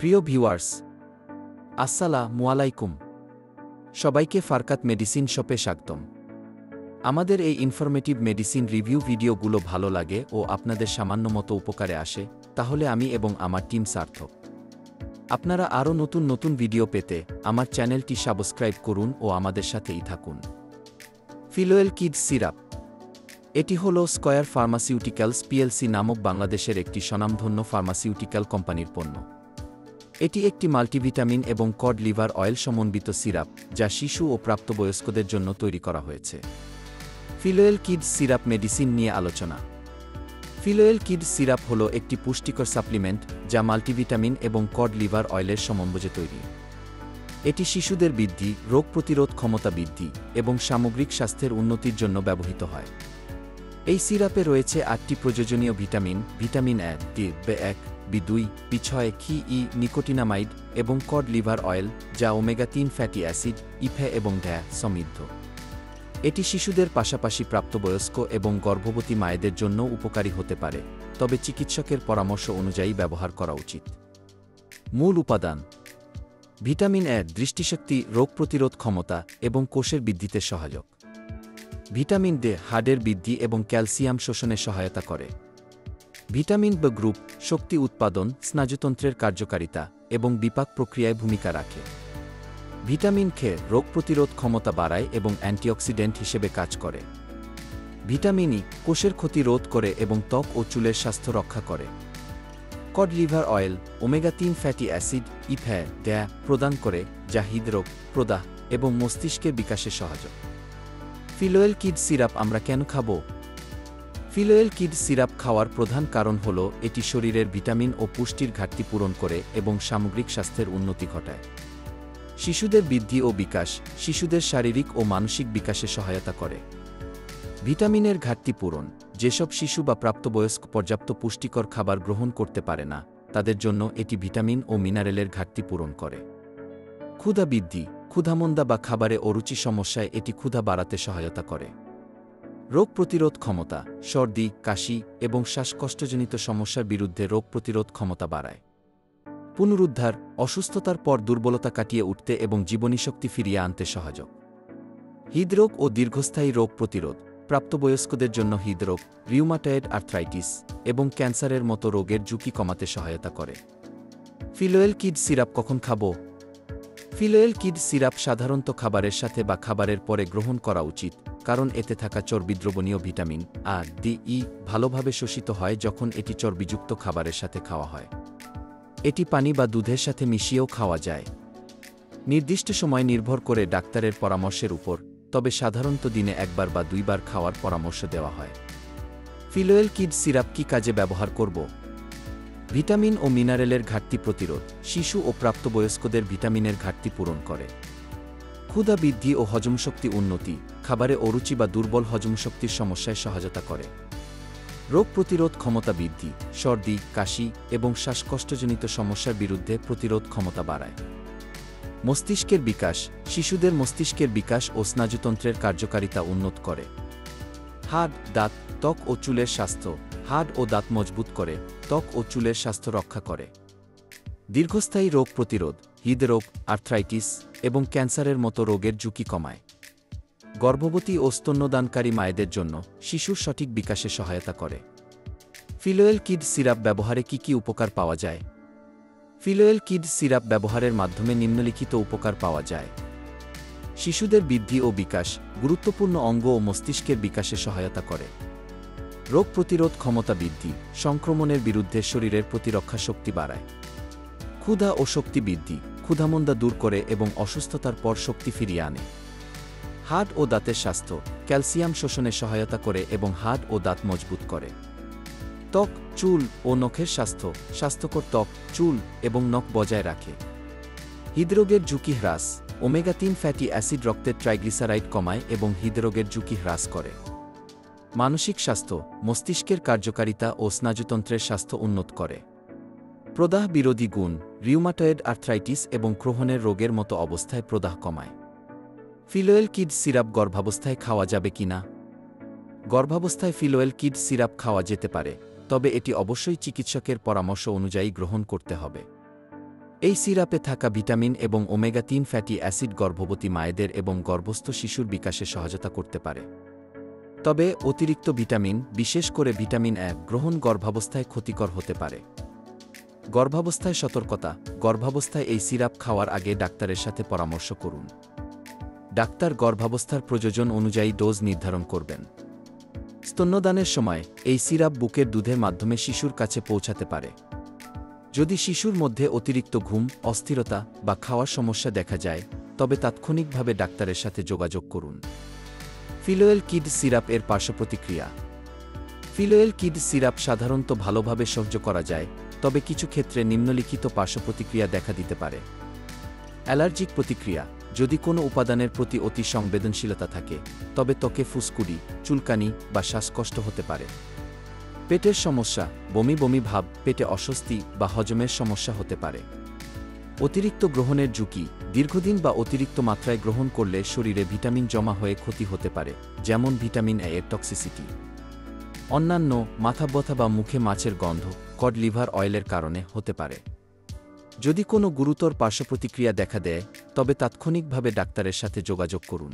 প্রিয় ভিউয়ার্স, আসসালামু আলাইকুম। সবাইকে ফারকাত মেডিসিন শপে স্বাগতম। আমাদের এই ইনফরমেটিভ মেডিসিন রিভিউ ভিডিওগুলো ভালো লাগে ও আপনাদের সামান্য মতো উপকারে আসে, তাহলে আমি এবং আমার টিম সার্থক। আপনারা আরও নতুন নতুন ভিডিও পেতে আমার চ্যানেলটি সাবস্ক্রাইব করুন ও আমাদের সাথেই থাকুন। ফিলোয়েল কিডস সিরাপ। এটি হল স্কয়ার ফার্মাসিউটিক্যালস পিএলসি নামক বাংলাদেশের একটি স্বনামধন্য ফার্মাসিউটিক্যাল কোম্পানির পণ্য। এটি একটি মাল্টিভিটামিন এবং কড লিভার অয়েল সমন্বিত সিরাপ, যা শিশু ও প্রাপ্তবয়স্কদের জন্য তৈরি করা হয়েছে। ফিলোয়েল কিডস সিরাপ মেডিসিন নিয়ে আলোচনা। ফিলোয়েল কিডস সিরাপ হল একটি পুষ্টিকর সাপ্লিমেন্ট যা মাল্টিভিটামিন এবং কড লিভার অয়েলের সমন্বয়ে তৈরি। এটি শিশুদের বৃদ্ধি, রোগ প্রতিরোধ ক্ষমতা বৃদ্ধি এবং সামগ্রিক স্বাস্থ্যের উন্নতির জন্য ব্যবহৃত হয়। এই সিরাপে রয়েছে 8টি প্রয়োজনীয় vitamin: vitamin A, D, B1, B2, B6, খি, নিকোটিনামাইড এবং কড লিভার অয়েল, যা ওমেগা-3 ফ্যাটি অ্যাসিড, ইফে এবং ড্যা সমৃদ্ধ। এটি শিশুদের পাশাপাশি প্রাপ্তবয়স্ক এবং গর্ভবতী মায়েদের জন্য উপকারী হতে পারে, তবে চিকিৎসকের পরামর্শ অনুযায়ী ব্যবহার করা উচিত। মূল উপাদান: ভিটামিন এ দৃষ্টিশক্তি, রোগ প্রতিরোধ ক্ষমতা এবং কোষের বৃদ্ধিতে সহায়ক। ভিটামিন ডি হাড়ের বৃদ্ধি এবং ক্যালসিয়াম শোষণে সহায়তা করে। ভিটামিন বি গ্রুপ শক্তি উৎপাদন, স্নায়ুতন্ত্রের কার্যকারিতা এবং বিপাক প্রক্রিয়ায় ভূমিকা রাখে। ভিটামিন খে রোগ প্রতিরোধ ক্ষমতা বাড়ায় এবং অ্যান্টিঅক্সিডেন্ট হিসেবে কাজ করে। ভিটামিন ই কোষের ক্ষতি রোধ করে এবং ত্বক ও চুলের স্বাস্থ্য রক্ষা করে। Cod liver oil omega three fatty acid, ইফে, ড্যা প্রদান করে, যা হৃদরোগ, প্রদাহ এবং মস্তিষ্কের বিকাশে সহায়ক। ফিলোয়েল কিডস সিরাপ আমরা কেন খাব? ফিলোয়েল কিডস সিরাপ খাওয়ার প্রধান কারণ হল এটি শরীরের ভিটামিন ও পুষ্টির ঘাটতি পূরণ করে এবং সামগ্রিক স্বাস্থ্যের উন্নতি ঘটায়। শিশুদের বৃদ্ধি ও বিকাশ, শিশুদের শারীরিক ও মানসিক বিকাশে সহায়তা করে। ভিটামিনের ঘাটতি পূরণ: যেসব শিশু বা প্রাপ্তবয়স্ক পর্যাপ্ত পুষ্টিকর খাবার গ্রহণ করতে পারে না, তাদের জন্য এটি ভিটামিন ও মিনারেলের ঘাটতি পূরণ করে। ক্ষুধা বৃদ্ধি: ক্ষুধামন্দা বা খাবারে অরুচি সমস্যায় এটি ক্ষুধা বাড়াতে সহায়তা করে। রোগ প্রতিরোধ ক্ষমতা: সর্দি, কাশি এবং শ্বাসকষ্টজনিত সমস্যার বিরুদ্ধে রোগ প্রতিরোধ ক্ষমতা বাড়ায়। পুনরুদ্ধার: অসুস্থতার পর দুর্বলতা কাটিয়ে উঠতে এবং জীবনীশক্তি ফিরিয়ে আনতে সহায়ক। হৃদরোগ ও দীর্ঘস্থায়ী রোগ প্রতিরোধ: প্রাপ্তবয়স্কদের জন্য হৃদরোগ, রিউমাটয়েড আর্থ্রাইটিস এবং ক্যান্সারের মতো রোগের ঝুঁকি কমাতে সহায়তা করে। ফিলোয়েল কিডস সিরাপ কখন খাব? ফিলোয়েল কিডস সিরাপ সাধারণত খাবারের সাথে বা খাবারের পরে গ্রহণ করা উচিত, কারণ এতে থাকা চর্বিদ্রবণীয় ভিটামিন আ, ডি, ই ভালোভাবে শোষিত হয় যখন এটি চর্বিযুক্ত খাবারের সাথে খাওয়া হয়। এটি পানি বা দুধের সাথে মিশিয়েও খাওয়া যায়। নির্দিষ্ট সময় নির্ভর করে ডাক্তারের পরামর্শের উপর, তবে সাধারণত দিনে একবার বা দুইবার খাওয়ার পরামর্শ দেওয়া হয়। ফিলোয়েল কিডস সিরাপ কী কাজে ব্যবহার করব? ভিটামিন ও মিনারেলের ঘাটতি প্রতিরোধ: শিশু ও প্রাপ্তবয়স্কদের ভিটামিনের ঘাটতি পূরণ করে। ক্ষুধা বৃদ্ধি ও হজমশক্তি উন্নতি: খাবারে অরুচি বা দুর্বল হজমশক্তির সমস্যায় সহায়তা করে। রোগ প্রতিরোধ ক্ষমতা বৃদ্ধি: সর্দি, কাশি এবং শ্বাসকষ্টজনিত সমস্যার বিরুদ্ধে প্রতিরোধ ক্ষমতা বাড়ায়। মস্তিষ্কের বিকাশ: শিশুদের মস্তিষ্কের বিকাশ ও স্নায়ুতন্ত্রের কার্যকারিতা উন্নত করে। হাড়, দাঁত, ত্বক ও চুলের স্বাস্থ্য: হাড় ও দাঁত মজবুত করে, ত্বক ও চুলের স্বাস্থ্য রক্ষা করে। দীর্ঘস্থায়ী রোগ প্রতিরোধ: হৃদরোগ, আর্থ্রাইটিস এবং ক্যান্সারের মতো রোগের ঝুঁকি কমায়। গর্ভবতী ও স্তন্যদানকারী মায়েদের জন্য শিশুর সঠিক বিকাশে সহায়তা করে। ফিলোয়েল কিডস সিরাপ ব্যবহারে কী কী উপকার পাওয়া যায়? ফিলোয়েল কিডস সিরাপ ব্যবহারের মাধ্যমে নিম্নলিখিত উপকার পাওয়া যায়। শিশুদের বৃদ্ধি ও বিকাশ: গুরুত্বপূর্ণ অঙ্গ ও মস্তিষ্কের বিকাশে সহায়তা করে। রোগ প্রতিরোধ ক্ষমতা বৃদ্ধি: সংক্রমণের বিরুদ্ধে শরীরের প্রতিরক্ষা শক্তি বাড়ায়। ক্ষুধা ও শক্তি বৃদ্ধি: ক্ষুধামন্দা দূর করে এবং অসুস্থতার পর শক্তি ফিরিয়ে আনে। হাড় ও দাঁতের স্বাস্থ্য: ক্যালসিয়াম শোষণে সহায়তা করে এবং হাড় ও দাঁত মজবুত করে। ত্বক, চুল ও নখের স্বাস্থ্য: স্বাস্থ্যকর ত্বক, চুল এবং নখ বজায় রাখে। হৃদরোগের ঝুঁকি হ্রাস: ওমেগা-3 ফ্যাটি অ্যাসিড রক্তের ট্রাইগ্লিসারাইড কমায় এবং হৃদরোগের ঝুঁকি হ্রাস করে। মানসিক স্বাস্থ্য: মস্তিষ্কের কার্যকারিতা ও স্নায়ুতন্ত্রের স্বাস্থ্য উন্নত করে। প্রদাহ বিরোধী গুণ: রিউমাটয়েড আর্থ্রাইটিস এবং ক্রোহনের রোগের মতো অবস্থায় প্রদাহ কমায়। ফিলোয়েল কিডস সিরাপ গর্ভাবস্থায় খাওয়া যাবে কিনা? গর্ভাবস্থায় ফিলোয়েল কিডস সিরাপ খাওয়া যেতে পারে, তবে এটি অবশ্যই চিকিৎসকের পরামর্শ অনুযায়ী গ্রহণ করতে হবে। এই সিরাপে থাকা ভিটামিন এবং ওমেগা-3 ফ্যাটি অ্যাসিড গর্ভবতী মায়েদের এবং গর্ভস্থ শিশুর বিকাশে সহায়তা করতে পারে। তবে অতিরিক্ত ভিটামিন, বিশেষ করে ভিটামিন এ গ্রহণ গর্ভাবস্থায় ক্ষতিকর হতে পারে। গর্ভাবস্থায় সতর্কতা: গর্ভাবস্থায় এই সিরাপ খাওয়ার আগে ডাক্তারের সাথে পরামর্শ করুন। ডাক্তার গর্ভাবস্থার প্রয়োজন অনুযায়ী ডোজ নির্ধারণ করবেন। স্তন্যদানের সময় এই সিরাপ বুকের দুধের মাধ্যমে শিশুর কাছে পৌঁছাতে পারে। যদি শিশুর মধ্যে অতিরিক্ত ঘুম, অস্থিরতা বা খাওয়ার সমস্যা দেখা যায়, তবে তাৎক্ষণিকভাবে ডাক্তারের সাথে যোগাযোগ করুন। ফিলোয়েল কিড সিরাপ এর পার্শ্বপ্রতিক্রিয়া: ফিলোয়েল কিড সিরাপ সাধারণত ভালোভাবে সহ্য করা যায়, তবে কিছু ক্ষেত্রে নিম্নলিখিত পার্শ্বপ্রতিক্রিয়া দেখা দিতে পারে। অ্যালার্জিক প্রতিক্রিয়া: যদি কোনো উপাদানের প্রতি অতি সংবেদনশীলতা থাকে, তবে ত্বকে ফুসকুড়ি, চুলকানি বা শ্বাসকষ্ট হতে পারে। পেটের সমস্যা: বমি বমি ভাব, পেটে অস্বস্তি বা হজমের সমস্যা হতে পারে। অতিরিক্ত গ্রহণের ঝুঁকি: দীর্ঘদিন বা অতিরিক্ত মাত্রায় গ্রহণ করলে শরীরে ভিটামিন জমা হয়ে ক্ষতি হতে পারে, যেমন ভিটামিন এ এর টক্সিসিটি। অন্যান্য: মাথা ব্যথা বা মুখে মাছের গন্ধ, কড লিভার অয়েলের কারণে হতে পারে। যদি কোনো গুরুতর পার্শ্বপ্রতিক্রিয়া দেখা দেয়, তবে তাৎক্ষণিকভাবে ডাক্তারের সাথে যোগাযোগ করুন।